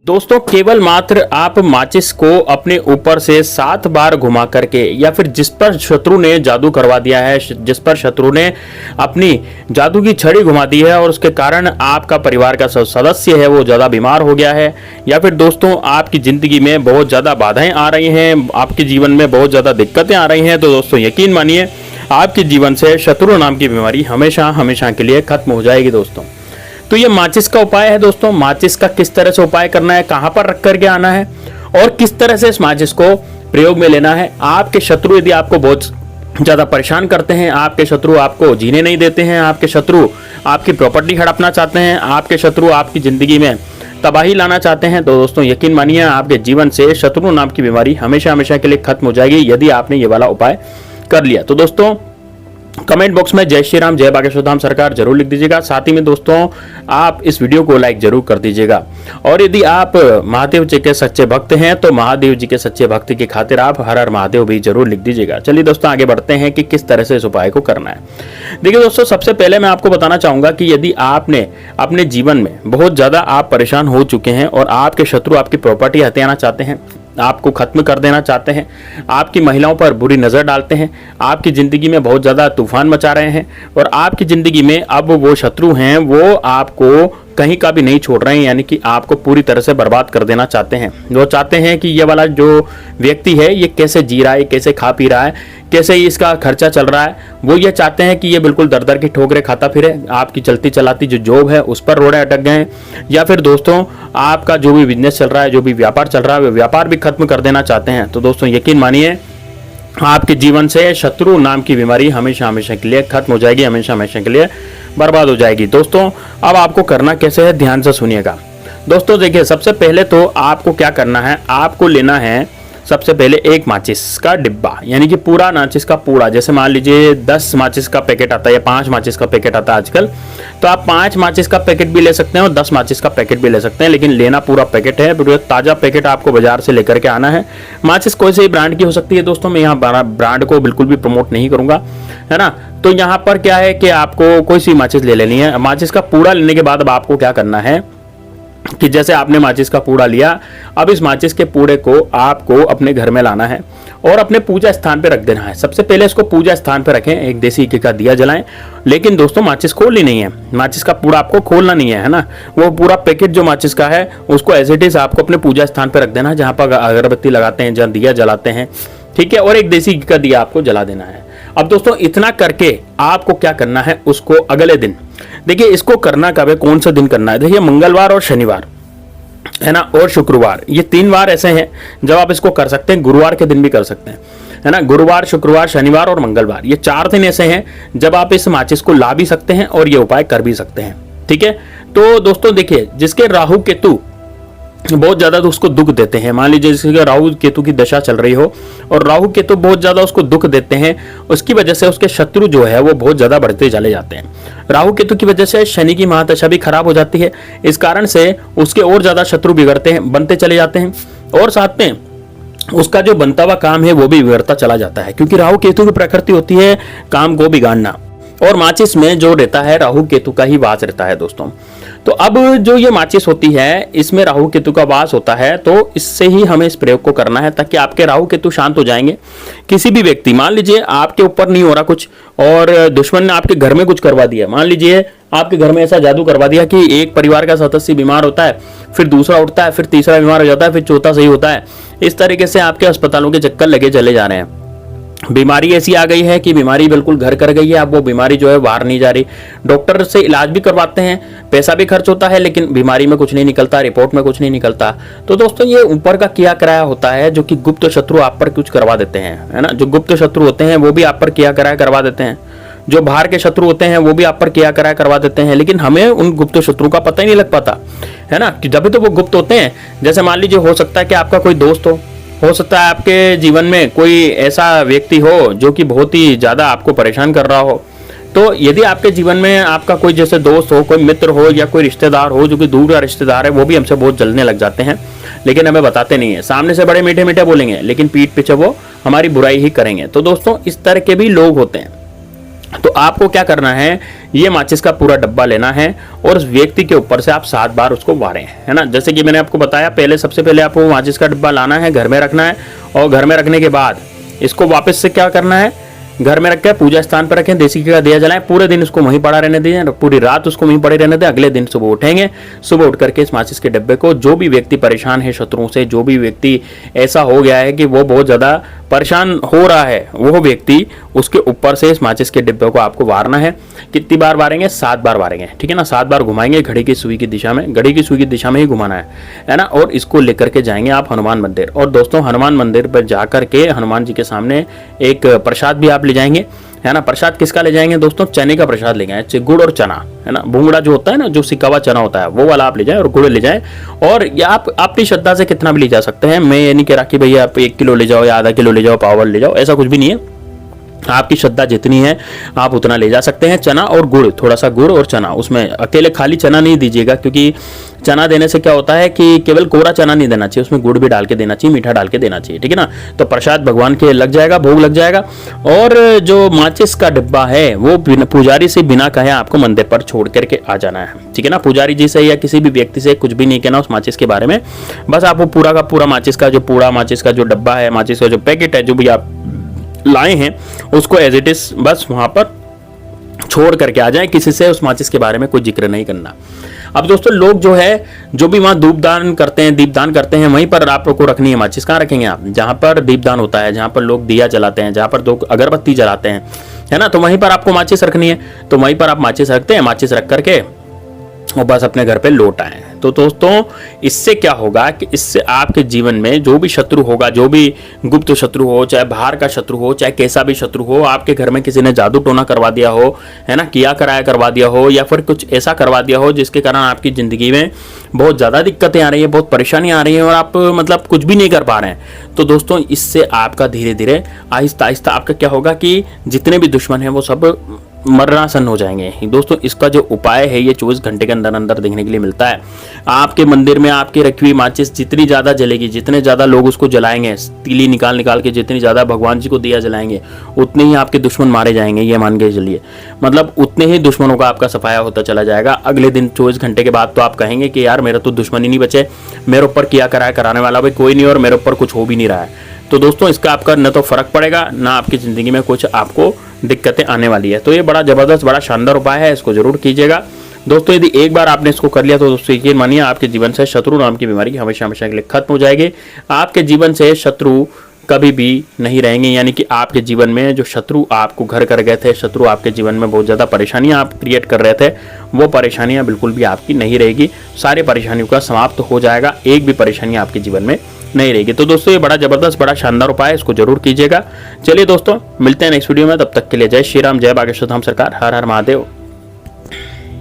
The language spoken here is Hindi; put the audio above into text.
दोस्तों केवल मात्र आप माचिस को अपने ऊपर से 7 बार घुमा करके या फिर जिस पर शत्रु ने जादू करवा दिया है, जिस पर शत्रु ने अपनी जादू की छड़ी घुमा दी है और उसके कारण आपका परिवार का सदस्य है वो ज़्यादा बीमार हो गया है, या फिर दोस्तों आपकी ज़िंदगी में बहुत ज़्यादा बाधाएं आ रही हैं, आपके जीवन में बहुत ज़्यादा दिक्कतें आ रही हैं, तो दोस्तों यकीन मानिए आपके जीवन से शत्रु नाम की बीमारी हमेशा हमेशा के लिए खत्म हो जाएगी। दोस्तों तो ये माचिस का उपाय है। दोस्तों माचिस का किस तरह से उपाय करना है, कहां पर रख करके आना है और किस तरह से इस माचिस को प्रयोग में लेना है। आपके शत्रु यदि आपको बहुत ज्यादा परेशान करते हैं, आपके शत्रु आपको जीने नहीं देते हैं, आपके शत्रु आपकी प्रॉपर्टी हड़पना चाहते हैं, आपके शत्रु आपकी जिंदगी में तबाही लाना चाहते हैं, तो दोस्तों यकीन मानिए आपके जीवन से शत्रु नाम की बीमारी हमेशा हमेशा के लिए खत्म हो जाएगी यदि आपने ये वाला उपाय कर लिया। तो दोस्तों कमेंट बॉक्स में जय श्री राम, जय बागेश्वर धाम सरकार जरूर लिख दीजिएगा। साथ ही में दोस्तों आप इस वीडियो को लाइक जरूर कर दीजिएगा। और यदि आप महादेव जी के सच्चे भक्त हैं तो महादेव जी के सच्चे भक्त की खातिर आप हर हर महादेव भी जरूर लिख दीजिएगा। चलिए दोस्तों आगे बढ़ते हैं कि किस तरह से इस उपाय को करना है। देखिए दोस्तों सबसे पहले मैं आपको बताना चाहूंगा कि यदि आपने अपने जीवन में बहुत ज्यादा आप परेशान हो चुके हैं और आपके शत्रु आपकी प्रॉपर्टी हथियाना चाहते हैं, आपको खत्म कर देना चाहते हैं, आपकी महिलाओं पर बुरी नजर डालते हैं, आपकी जिंदगी में बहुत ज्यादा तूफान मचा रहे हैं और आपकी जिंदगी में अब वो शत्रु हैं वो आपको कहीं का भी नहीं छोड़ रहे हैं, यानी कि आपको पूरी तरह से बर्बाद कर देना चाहते हैं। वो चाहते हैं कि ये वाला जो व्यक्ति है ये कैसे जी रहा है, कैसे खा पी रहा है, कैसे इसका खर्चा चल रहा है, वो ये चाहते हैं कि ये बिल्कुल दर दर की ठोकरें खाता फिरे, आपकी चलती चलाती जो जॉब है उस पर रोड़े अटक गए हैं, या फिर दोस्तों आपका जो भी बिजनेस चल रहा है, जो भी व्यापार चल रहा है, वो व्यापार भी खत्म कर देना चाहते हैं। तो दोस्तों यकीन मानिए आपके जीवन से शत्रु नाम की बीमारी हमेशा हमेशा के लिए खत्म हो जाएगी, हमेशा हमेशा के लिए बर्बाद हो जाएगी। दोस्तों अब आपको करना कैसे है ध्यान से सुनिएगा। दोस्तों देखिए सबसे पहले तो आपको क्या करना है, आपको लेना है सबसे पहले एक माचिस का डिब्बा, यानी कि पूरा माचिस का पूरा। जैसे मान लीजिए 10 माचिस का पैकेट आता है या 5 माचिस का पैकेट आता है आजकल, तो आप 5 माचिस का पैकेट भी ले सकते हैं और 10 माचिस का पैकेट भी ले सकते हैं, लेकिन लेना पूरा पैकेट है। पूरा ताजा पैकेट आपको बाजार से लेकर के आना है। माचिस कोई से भी ब्रांड की हो सकती है दोस्तों, मैं यहाँ ब्रांड को बिल्कुल भी प्रमोट नहीं करूंगा, है ना। तो यहाँ पर क्या है कि आपको कोई सी माचिस ले लेनी है। माचिस का पूरा लेने के बाद अब आपको क्या करना है कि जैसे आपने माचिस का पूड़ा लिया, अब इस माचिस के पूड़े को आपको अपने घर में लाना है और अपने पूजा स्थान पे रख देना है। सबसे पहले इसको पूजा स्थान पे रखें, एक देसी घी का दिया जलाएं, लेकिन दोस्तों माचिस खोलनी नहीं है, माचिस का पूड़ा आपको खोलना नहीं है ना। वो पूरा पैकेट जो माचिस का है उसको एज इट इज आपको अपने पूजा स्थान पे रख देना है, जहां पर अगरबत्ती लगाते हैं, जहां दिया जलाते हैं, ठीक है, और एक देसी घी का दिया आपको जला देना है। अब दोस्तों इतना करके आपको क्या करना है, उसको अगले दिन, देखिए इसको करना कब है, कौन सा दिन करना है, देखिए मंगलवार और शनिवार है ना, और शुक्रवार, ये 3 बार ऐसे हैं जब आप इसको कर सकते हैं। गुरुवार के दिन भी कर सकते हैं, है ना। गुरुवार, शुक्रवार, शनिवार और मंगलवार, ये 4 दिन ऐसे हैं जब आप इस माचिस को ला भी सकते हैं और ये उपाय कर भी सकते हैं, ठीक है। तो दोस्तों देखिए जिसके राहु केतु बहुत ज्यादा तो उसको दुख देते हैं, मान लीजिए जिसके राहु केतु की दशा चल रही हो और राहु केतु बहुत ज्यादा उसको दुख देते हैं, उसकी वजह से उसके शत्रु जो है वो बहुत ज्यादा बढ़ते चले जाते हैं। राहु केतु की वजह से शनि की महादशा भी खराब हो जाती है, इस कारण से उसके और ज्यादा शत्रु बिगड़ते हैं, बनते चले जाते हैं, और साथ में उसका जो बनता हुआ काम है वो भी बिगड़ता चला जाता है, क्योंकि राहु केतु की प्रकृति होती है काम को बिगाड़ना, और माचिस में जो रहता है राहु केतु का ही वास रहता है दोस्तों। तो अब जो ये माचिस होती है इसमें राहु केतु का वास होता है, तो इससे ही हमें इस प्रयोग को करना है ताकि आपके राहु केतु शांत हो जाएंगे। किसी भी व्यक्ति, मान लीजिए आपके ऊपर नहीं हो रहा कुछ और दुश्मन ने आपके घर में कुछ करवा दिया, मान लीजिए आपके घर में ऐसा जादू करवा दिया कि एक परिवार का सदस्य बीमार होता है, फिर दूसरा उठता है, फिर तीसरा बीमार हो जाता है, फिर चौथा सही होता है, इस तरीके से आपके अस्पतालों के चक्कर लगे चले जा रहे हैं। बीमारी ऐसी आ गई है कि बीमारी बिल्कुल घर कर गई है, अब वो बीमारी जो है बाहर नहीं जा रही, डॉक्टर से इलाज भी करवाते हैं, पैसा भी खर्च होता है, लेकिन बीमारी में कुछ नहीं निकलता, रिपोर्ट में कुछ नहीं निकलता। तो दोस्तों ये ऊपर का किया कराया होता है, जो कि गुप्त शत्रु आप पर कुछ करवा देते हैं, है ना। जो गुप्त शत्रु होते हैं वो भी आप पर किया कराया करवा देते हैं, जो बाहर के शत्रु होते हैं वो भी आप पर किया कराया करवा देते हैं, लेकिन हमें उन गुप्त शत्रु का पता ही नहीं लग पाता, है ना, कि जब तो वो गुप्त होते हैं। जैसे मान लीजिए हो सकता है कि आपका कोई दोस्त हो सकता है आपके जीवन में कोई ऐसा व्यक्ति हो जो कि बहुत ही ज्यादा आपको परेशान कर रहा हो। तो यदि आपके जीवन में आपका कोई जैसे दोस्त हो, कोई मित्र हो या कोई रिश्तेदार हो जो कि दूर का रिश्तेदार है, वो भी हमसे बहुत जलने लग जाते हैं, लेकिन हमें बताते नहीं है। सामने से बड़े मीठे मीठे बोलेंगे, लेकिन पीठ पीछे वो हमारी बुराई ही करेंगे। तो दोस्तों इस तरह के भी लोग होते हैं, तो आपको क्या करना है, ये माचिस का पूरा डब्बा लेना है और उस व्यक्ति के ऊपर से आप 7 बार उसको वारें, है ना। जैसे कि मैंने आपको बताया, पहले सबसे पहले आपको माचिस का डब्बा लाना है, घर में रखना है, और घर में रखने के बाद इसको वापस से क्या करना है, घर में रख के पूजा स्थान पर रखें, देसी घी का दिया जलाएं, पूरे दिन उसको वहीं पड़ा रहने दें, पूरी रात उसको वहीं पड़े रहने दें। अगले दिन सुबह उठेंगे, सुबह उठ करके इस माचिस के डब्बे को, जो भी व्यक्ति परेशान है शत्रुओं से, जो भी व्यक्ति ऐसा हो गया है कि वो बहुत ज़्यादा परेशान हो रहा है, वो व्यक्ति उसके ऊपर से इस माचिस के डिब्बे को आपको वारना है। कितनी बार वारेंगे, 7 बार वारेंगे, ठीक है ना। 7 बार घुमाएंगे घड़ी की सुई की दिशा में, घड़ी की सुई की दिशा में ही घुमाना है ना। और इसको लेकर के जाएंगे आप हनुमान मंदिर, और दोस्तों हनुमान मंदिर पर जाकर के हनुमान जी के सामने एक प्रसाद भी आप ले जाएंगे, है ना। प्रसाद किसका ले जाएंगे दोस्तों, चने का प्रसाद ले जाएं, गुड़ और चना, है ना। भूंगड़ा जो होता है ना, जो सिका हुआ चना होता है, वो वाला आप ले जाएं, और गुड़ ले जाएं। और या आप अपनी श्रद्धा से कितना भी ले जा सकते हैं। मैं ये नहीं कह रहा कि भैया आप 1 किलो ले जाओ या आधा किलो ले जाओ, पाव ले जाओ, ऐसा कुछ भी नहीं है। आपकी श्रद्धा जितनी है आप उतना ले जा सकते हैं। चना और गुड़, थोड़ा सा गुड़ और चना, उसमें अकेले खाली चना नहीं दीजिएगा, क्योंकि चना देने से क्या होता है कि केवल कोरा चना नहीं देना चाहिए, उसमें गुड़ भी डाल के देना चाहिए, मीठा डाल के देना चाहिए, ठीक है ना। तो प्रसाद भगवान के लग जाएगा, भोग लग जाएगा। और जो माचिस का डिब्बा है वो पुजारी से बिना कहे आपको मंदिर पर छोड़ करके आ जाना है, ठीक है ना। पुजारी जी से या किसी भी व्यक्ति से कुछ भी नहीं कहना उस माचिस के बारे में। बस आप वो पूरा का पूरा माचिस का जो डब्बा है, माचिस का जो पैकेट है, जो भी आप लाए हैं, उसको एज इट इज बस वहां पर छोड़ करके आ जाए। किसी से उस माचिस के बारे में कोई जिक्र नहीं करना। अब दोस्तों लोग जो है, जो भी वहां धूपदान करते हैं, दीपदान करते हैं, वहीं पर आपको रखनी है माचिस। कहाँ रखेंगे आप, जहां पर दीपदान होता है, जहां पर लोग दिया जलाते हैं, जहां पर लोग अगरबत्ती जलाते हैं, है ना, तो वहीं पर आपको माचिस रखनी है। तो वहीं पर आप माचिस रखते हैं, माचिस रख करके और बस अपने घर पे लौट आए। तो दोस्तों इससे क्या होगा कि इससे आपके जीवन में जो भी शत्रु होगा, जो भी गुप्त शत्रु हो, चाहे बाहर का शत्रु हो, चाहे कैसा भी शत्रु हो, आपके घर में किसी ने जादू टोना करवा दिया हो, है ना, किया कराया करवा दिया हो, या फिर कुछ ऐसा करवा दिया हो जिसके कारण आपकी जिंदगी में बहुत ज़्यादा दिक्कतें आ रही है, बहुत परेशानी आ रही है, और आप मतलब कुछ भी नहीं कर पा रहे हैं। तो दोस्तों इससे आपका धीरे धीरे आहिस्ता आहिस्ता आपका क्या होगा कि जितने भी दुश्मन हैं वो सब मरणासन हो जाएंगे। दोस्तों इसका जो उपाय है ये 24 घंटे के अंदर अंदर देखने के लिए मिलता है। आपके मंदिर में आपकी रखी हुई माचिस जितनी ज़्यादा जलेगी, जितने ज़्यादा लोग उसको जलाएंगे, तीली निकाल निकाल के जितनी ज़्यादा भगवान जी को दिया जलाएंगे, उतने ही आपके दुश्मन मारे जाएंगे, ये मान के चलिए। मतलब उतने ही दुश्मनों का आपका सफाया होता चला जाएगा। अगले दिन 24 घंटे के बाद तो आप कहेंगे कि यार मेरा तो दुश्मन ही नहीं बचे, मेरे ऊपर किया कराया कराने वाला भाई कोई नहीं, और मेरे ऊपर कुछ हो भी नहीं रहा है। तो दोस्तों इसका आपका न तो फर्क पड़ेगा, ना आपकी ज़िंदगी में कुछ आपको दिक्कतें आने वाली है। तो ये बड़ा ज़बरदस्त, बड़ा शानदार उपाय है, इसको जरूर कीजिएगा दोस्तों। यदि एक बार आपने इसको कर लिया तो दोस्तों यकीन मानिए आपके जीवन से शत्रु नाम की बीमारी हमेशा हमेशा के लिए खत्म हो जाएगी। आपके जीवन से शत्रु कभी भी नहीं रहेंगे, यानी कि आपके जीवन में जो शत्रु आपको घर कर गए थे, शत्रु आपके जीवन में बहुत ज़्यादा परेशानियां आप क्रिएट कर रहे थे, वो परेशानियां बिल्कुल भी आपकी नहीं रहेगी। सारी परेशानियों का समाप्त हो जाएगा, एक भी परेशानी आपके जीवन में नहीं रहेगी। तो दोस्तों ये बड़ा जबरदस्त, बड़ा शानदार उपाय है, इसको जरूर कीजिएगा। चलिए दोस्तों मिलते हैं नेक्स्ट वीडियो में, तब तक के लिए जय श्री राम, जय बागेश्वर धाम सरकार, हर हर महादेव।